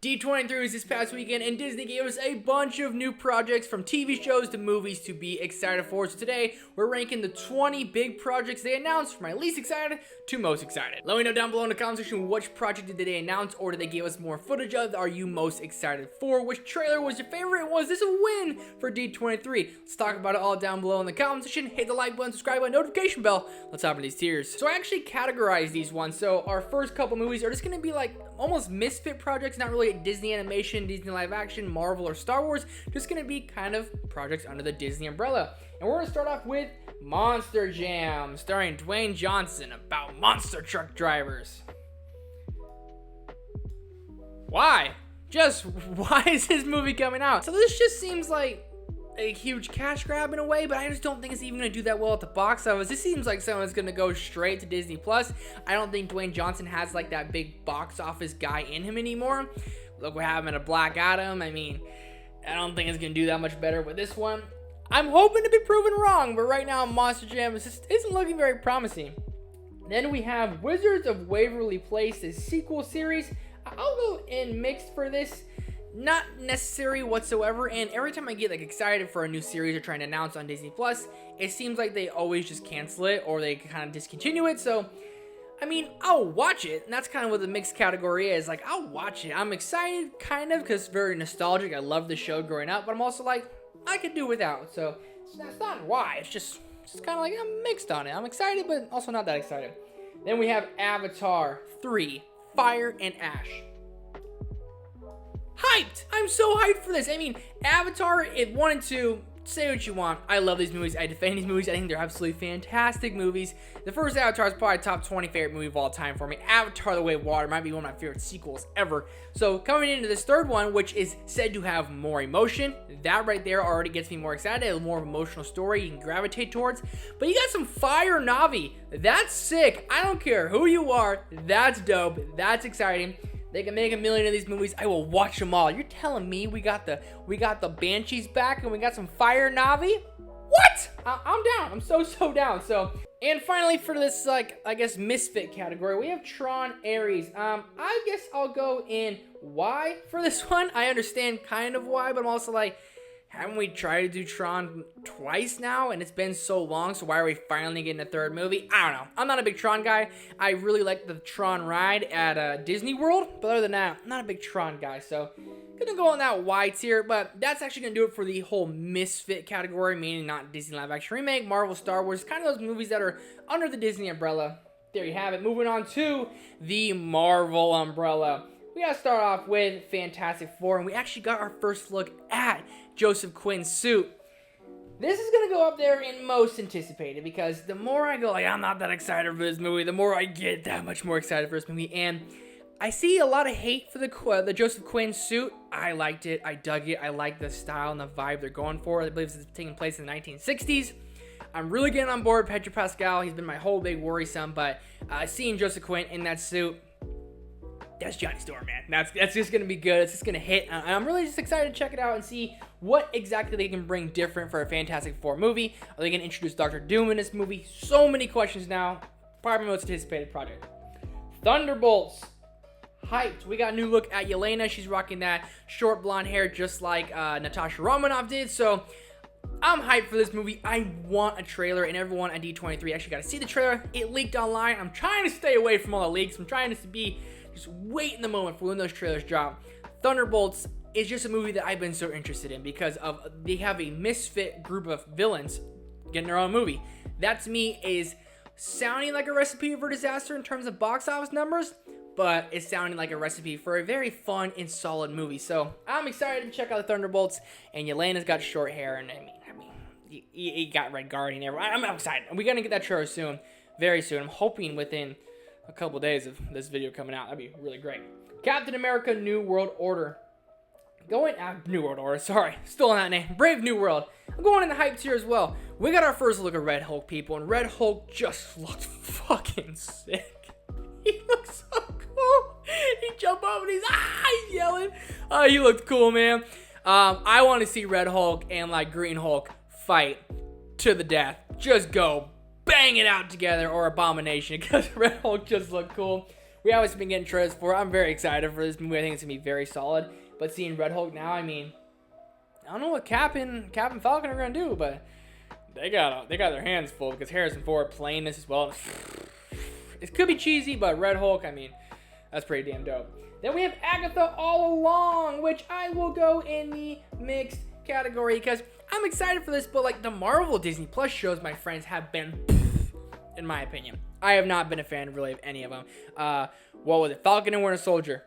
D23 was this past weekend, and Disney gave us a bunch of new projects from TV shows to movies to be excited for. So today, we're ranking the 20 big projects they announced from my least excited to most excited. Let me know down below in the comment section which project did they announce or did they give us more footage of that are you most excited for? Which trailer was your favorite? Was this a win for D23? Let's talk about it all down below in the comment section. Hit the like button, subscribe button, notification bell. Let's hop in these tiers. So I actually categorized these ones. So our first couple movies are just going to be like almost misfit projects, not really Disney animation, Disney live action, Marvel, or Star Wars, just gonna be kind of projects under the Disney umbrella. And we're gonna start off with Monster Jam, starring Dwayne Johnson, about monster truck drivers. Why? Just why is this movie coming out? So this just seems like a huge cash grab in a way, but I just don't think it's even gonna do that well at the box office. This seems like something that's gonna go straight to Disney Plus. I don't think Dwayne Johnson has like that big box office guy in him anymore. Look what happened to Black Adam. I mean, I don't think it's gonna do that much better with this one. I'm hoping to be proven wrong, but right now Monster Jam isn't looking very promising. Then we have Wizards of Waverly Place, the sequel series. I'll go in mixed for this. Not necessary whatsoever, and every time I get like excited for a new series they're trying to announce on Disney Plus, it seems like they always just cancel it or they kind of discontinue it. So I mean, I'll watch it, and that's kind of what the mixed category is. Like, I'll watch it. I'm excited, kind of, because it's very nostalgic. I loved the show growing up, but I'm also like, I could do without. So that's not why. It's just kind of like I'm mixed on it. I'm excited, but also not that excited. Then we have Avatar 3, Fire and Ash. Hyped! I'm so hyped for this. I mean, Avatar, 1 and 2, say what you want. I love these movies. I defend these movies. I think they're absolutely fantastic movies. The first Avatar is probably top 20 favorite movie of all time for me. Avatar: The Way of Water might be one of my favorite sequels ever. So coming into this third one, which is said to have more emotion, that right there already gets me more excited. A more emotional story you can gravitate towards. But you got some fire Na'vi. That's sick. I don't care who you are. That's dope. That's exciting. They can make 1 million of these movies. I will watch them all. You're telling me we got the Banshees back and we got some fire Na'vi? What? I'm down. I'm so down. So, and finally for this, like, I guess misfit category, we have Tron Ares. I guess I'll go in why for this one. I understand kind of why, but I'm also like, haven't we tried to do Tron twice now? And it's been so long, so why are we finally getting a third movie? I don't know. I'm not a big Tron guy. I really like the Tron ride at Disney World, but other than that, I'm not a big Tron guy. So, gonna go on that Y tier, but that's actually gonna do it for the whole misfit category, meaning not Disney live action remake, Marvel, Star Wars, kind of those movies that are under the Disney umbrella. There you have it. Moving on to the Marvel umbrella. We gotta start off with Fantastic Four, and we actually got our first look at Joseph Quinn's suit. This is gonna go up there in most anticipated because the more I go, like, I'm not that excited for this movie, the more I get that much more excited for this movie. And I see a lot of hate for the Joseph Quinn suit. I liked it. I dug it. I like the style and the vibe they're going for. I believe it's taking place in the 1960s. I'm really getting on board Pedro Pascal. He's been my whole big worrisome, but seeing Joseph Quinn in that suit, that's Johnny Storm, man. That's just going to be good. It's just going to hit. I'm really just excited to check it out and see what exactly they can bring different for a Fantastic Four movie. Are they going to introduce Doctor Doom in this movie? So many questions now. Probably my most anticipated project. Thunderbolts. Hyped. We got a new look at Yelena. She's rocking that short blonde hair just like Natasha Romanoff did. So I'm hyped for this movie. I want a trailer, and everyone at D23 actually got to see the trailer. It leaked online. I'm trying to stay away from all the leaks. I'm trying to be just waiting the moment for when those trailers drop. Thunderbolts is just a movie that I've been so interested in because of they have a misfit group of villains getting their own movie. That to me is sounding like a recipe for disaster in terms of box office numbers, but it's sounding like a recipe for a very fun and solid movie. So I'm excited to check out the Thunderbolts, and Yelena's got short hair, and I mean, you got Red Guardian. I'm excited. We're gonna get that trailer soon, very soon. I'm hoping within a couple days of this video coming out. That'd be really great. Captain America: New World Order. New World Order, sorry. Still on that name. Brave New World. I'm going in the hype tier as well. We got our first look at Red Hulk, people, and Red Hulk just looked fucking sick. He looks so cool. He jumped up and he's yelling. He looked cool, man. I want to see Red Hulk and like Green Hulk fight to the death. Just go bang it out together, or Abomination, because Red Hulk just looked cool. we always been getting trailers for. I'm very excited for this movie. I think it's gonna be very solid. But seeing Red Hulk now, I mean, I don't know what Cap and Falcon are gonna do, but they got their hands full because Harrison Ford playing this as well. It could be cheesy, but Red Hulk, I mean, that's pretty damn dope. Then we have Agatha All Along, which I will go in the mixed category because I'm excited for this, but like the Marvel Disney Plus shows, my friends, have been, in my opinion. I have not been a fan really of any of them. What was it? Falcon and Winter Soldier.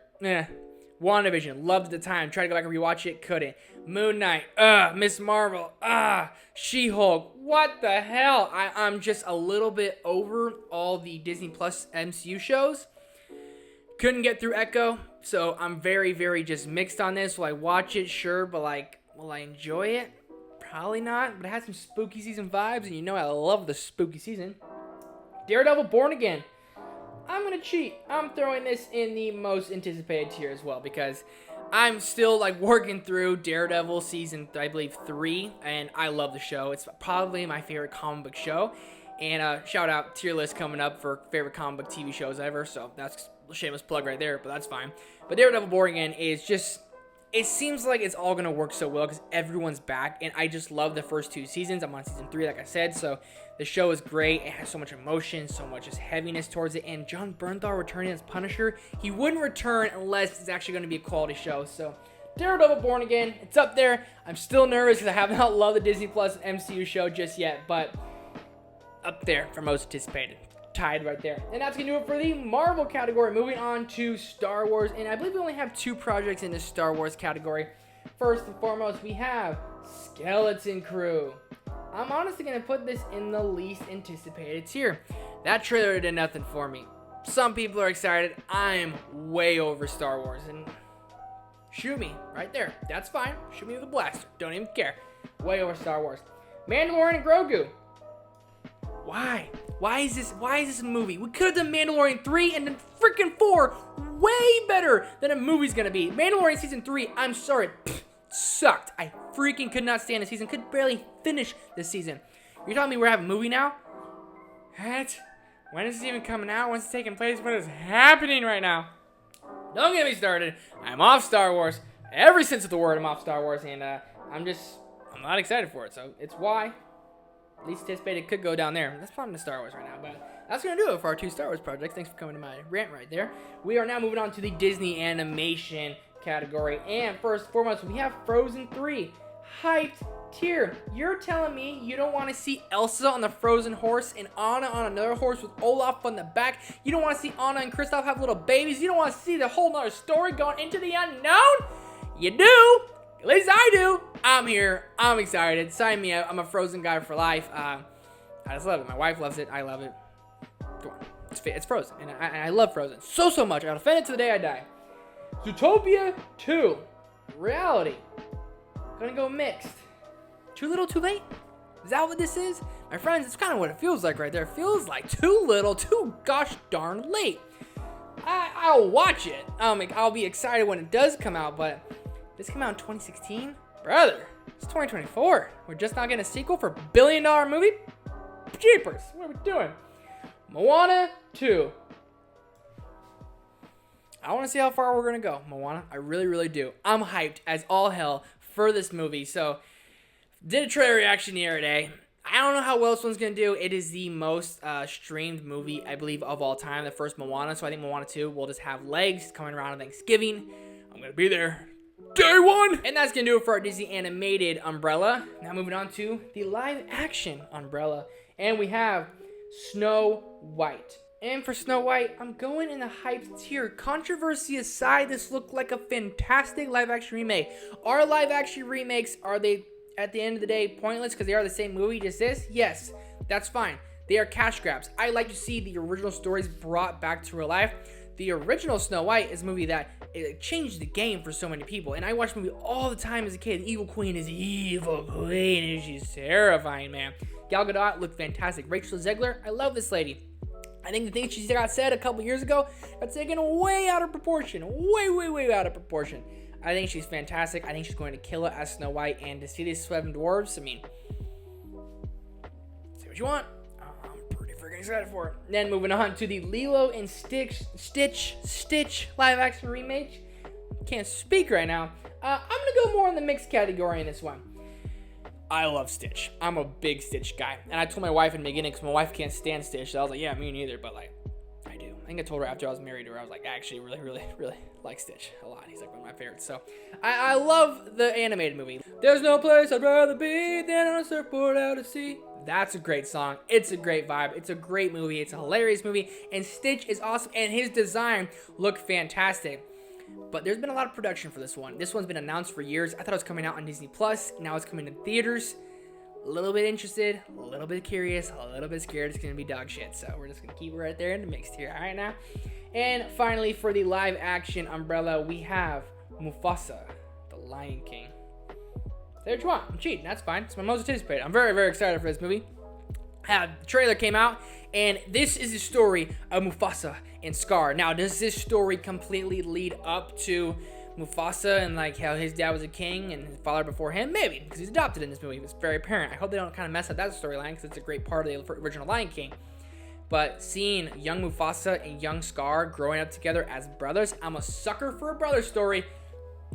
WandaVision, loved at the time. Tried to go back and rewatch it, couldn't. Moon Knight, Miss Marvel, She-Hulk. What the hell? I'm just a little bit over all the Disney Plus MCU shows. Couldn't get through Echo, so I'm very, very just mixed on this. Will I watch it? Sure, but like, will I enjoy it? Probably not, but it has some spooky season vibes, and you know I love the spooky season. Daredevil Born Again. I'm going to cheat. I'm throwing this in the most anticipated tier as well because I'm still like working through Daredevil season, I believe, 3, and I love the show. It's probably my favorite comic book show. And shout out, tier list coming up for favorite comic book TV shows ever, so that's a shameless plug right there, but that's fine. But Daredevil Born Again is just, it seems like it's all going to work so well because everyone's back, and I just love the first 2 seasons. I'm on season 3, like I said, so the show is great. It has so much emotion, so much just heaviness towards it, and John Bernthal returning as Punisher, he wouldn't return unless it's actually going to be a quality show, so Daredevil Born Again, it's up there. I'm still nervous because I have not loved the Disney Plus MCU show just yet, but up there for most anticipated. Tied right there. And that's going to do it for the Marvel category. Moving on to Star Wars. And I believe we only have 2 projects in the Star Wars category. First and foremost, we have Skeleton Crew. I'm honestly going to put this in the least anticipated tier. That trailer did nothing for me. Some people are excited. I'm way over Star Wars. And shoot me right there. That's fine. Shoot me with a blaster. Don't even care. Way over Star Wars. Mandalorian and Grogu. Why? Why is this a movie? We could have done Mandalorian 3 and then freaking 4 way better than a movie's gonna be. Mandalorian season 3, I'm sorry, sucked. I freaking could not stand the season. Could barely finish this season. You're telling me we're having a movie now? What? When is it even coming out? When's it taking place? What is happening right now? Don't get me started. I'm off Star Wars. Every sense of the word, I'm off Star Wars, and I'm not excited for it. So it's why. Least anticipated could go down there. That's probably the Star Wars right now, but that's going to do it for our 2 Star Wars projects. Thanks for coming to my rant right there. We are now moving on to the Disney animation category. And first and foremost, we have Frozen 3. Hyped tier. You're telling me you don't want to see Elsa on the frozen horse and Anna on another horse with Olaf on the back? You don't want to see Anna and Kristoff have little babies? You don't want to see the whole nother story going into the unknown? You do. At least I do. I'm here. I'm excited. Sign me up. I'm a Frozen guy for life. I just love it. My wife loves it. I love it. Come on. It's Frozen. And I love Frozen so much. I'll defend it to the day I die. Zootopia 2. Reality. Gonna go mixed. Too little, too late? Is that what this is? My friends, it's kind of what it feels like right there. It feels like too little, too gosh darn late. I'll watch it. I'll be excited when it does come out, but this came out in 2016? Brother, it's 2024. We're just not getting a sequel for a $1 billion movie? Jeepers, what are we doing? Moana 2. I want to see how far we're going to go, Moana. I really, really do. I'm hyped as all hell for this movie. So, did a trailer reaction the other day. I don't know how well this one's going to do. It is the most streamed movie, I believe, of all time. The first Moana. So, I think Moana 2 will just have legs coming around on Thanksgiving. I'm going to be there. Day 1! And that's going to do it for our Disney animated umbrella. Now moving on to the live action umbrella. And we have Snow White. And for Snow White, I'm going in the hyped tier. Controversy aside, this looked like a fantastic live action remake. Are live action remakes, are they at the end of the day pointless because they are the same movie, just this? Yes, that's fine. They are cash grabs. I like to see the original stories brought back to real life. The original Snow White is a movie that it changed the game for so many people. And I watched the movie all the time as a kid. The Evil Queen is evil queen, and she's terrifying, man. Gal Gadot looked fantastic. Rachel Zegler, I love this lady. I think the things she got said a couple years ago got taken way out of proportion. Way out of proportion. I think she's fantastic. I think she's going to kill it as Snow White. And to see these 7 dwarves, I mean, say what you want. I'm pretty freaking excited for it. Then moving on to the Lilo and Stitch live action remake. Can't speak right now. I'm gonna go more in the mixed category in this one. I love Stitch. I'm a big Stitch guy. And I told my wife in the beginning, because my wife can't stand Stitch. So I was like, yeah, me neither, but like, I do. I think I told her after I was married to her, I was like, I actually really like Stitch a lot. He's like one of my favorites. So I love the animated movie. There's no place I'd rather be than on a surfboard out at sea. That's a great song. It's a great vibe. It's a great movie. It's a hilarious movie. And Stitch is awesome. And his design looked fantastic. But there's been a lot of production for this one. This one's been announced for years. I thought it was coming out on Disney Plus. Now it's coming to theaters. A little bit interested, a little bit curious, a little bit scared it's going to be dog shit. So we're just going to keep it right there in the mix here. All right now. And finally, for the live action umbrella, we have Mufasa, the Lion King. Say what you want. I'm cheating. That's fine. It's my most anticipated. I'm very excited for this movie. The trailer came out, and this is the story of Mufasa and Scar. Now, does this story completely lead up to Mufasa and like how his dad was a king and his father before him? Maybe, because he's adopted in this movie. It's very apparent. I hope they don't kind of mess up that storyline, because it's a great part of the original Lion King. But seeing young Mufasa and young Scar growing up together as brothers, I'm a sucker for a brother story.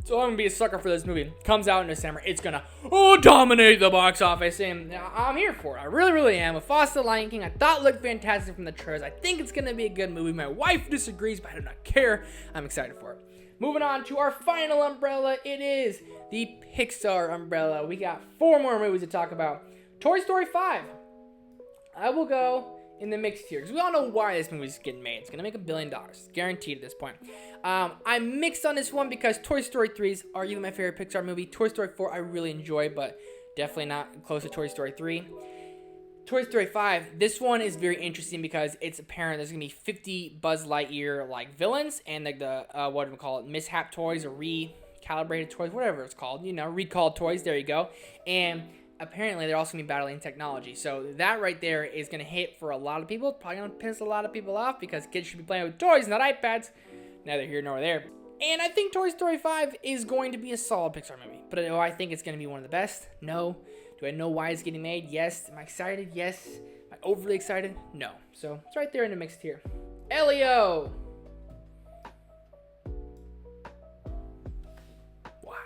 So I'm going to be a sucker for this movie. It comes out in December. It's going to dominate the box office. And I'm here for it. I really am. Mufasa the Lion King, I thought looked fantastic from the trailers. I think it's going to be a good movie. My wife disagrees, but I do not care. I'm excited for it. Moving on to our final umbrella. It is the Pixar umbrella. We got 4 more movies to talk about. Toy Story 5. I will go in the mixed here, because we all know why this movie is getting made. It's going to make $1 billion. Guaranteed at this point. I'm mixed on this one because Toy Story 3 is arguably my favorite Pixar movie. Toy Story 4 I really enjoy, but definitely not close to Toy Story 3. Toy Story 5, this one is very interesting because it's apparent there's going to be 50 Buzz Lightyear like villains, and like the, what do we call it, mishap toys or recalibrated toys, whatever it's called, recalled toys, there you go. And apparently they're also going to be battling technology. So that right there is going to hit for a lot of people. Probably going to piss a lot of people off because kids should be playing with toys, not iPads. Neither here nor there. And I think Toy Story 5 is going to be a solid Pixar movie. But do I think it's going to be one of the best? No. Do I know why it's getting made? Yes. Am I excited? Yes. Am I overly excited? No. So it's right there in the mixed tier. Elio. Why?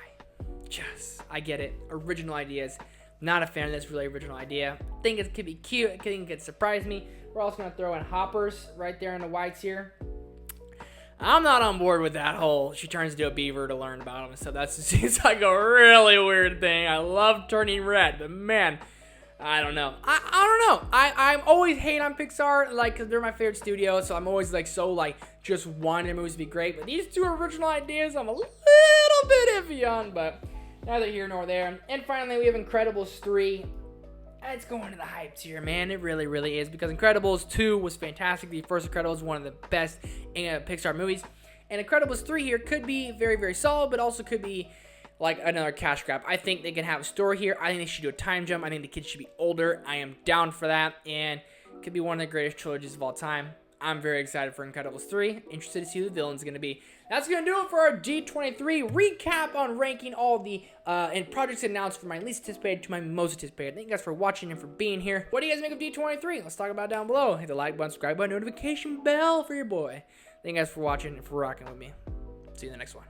Yes. I get it. Original ideas. Not a fan of this really original idea. Think it could be cute. I think it could surprise me. We're also going to throw in Hoppers right there in the whites here. I'm not on board with that whole she turns into a beaver to learn about him. So that seems like a really weird thing. I love turning red, but man, I don't know. I don't know. I'm always hate on Pixar, like, because they're my favorite studio. So I'm always like so like just wanting their movies to be great. But these 2 original ideas I'm a little bit iffy on, but neither here nor there. And finally, we have Incredibles 3. It's going to the hype tier, man. It really is, because Incredibles 2 was fantastic. The first Incredibles was one of the best Pixar movies. And Incredibles 3 here could be very solid, but also could be like another cash grab. I think they can have a story here. I think they should do a time jump. I think the kids should be older. I am down for that. And it could be one of the greatest trilogies of all time. I'm very excited for Incredibles 3. Interested to see who the villain's going to be. That's going to do it for our D23 recap on ranking all the and projects announced from my least anticipated to my most anticipated. Thank you guys for watching and for being here. What do you guys make of D23? Let's talk about it down below. Hit the like button, subscribe button, notification bell for your boy. Thank you guys for watching and for rocking with me. See you in the next one.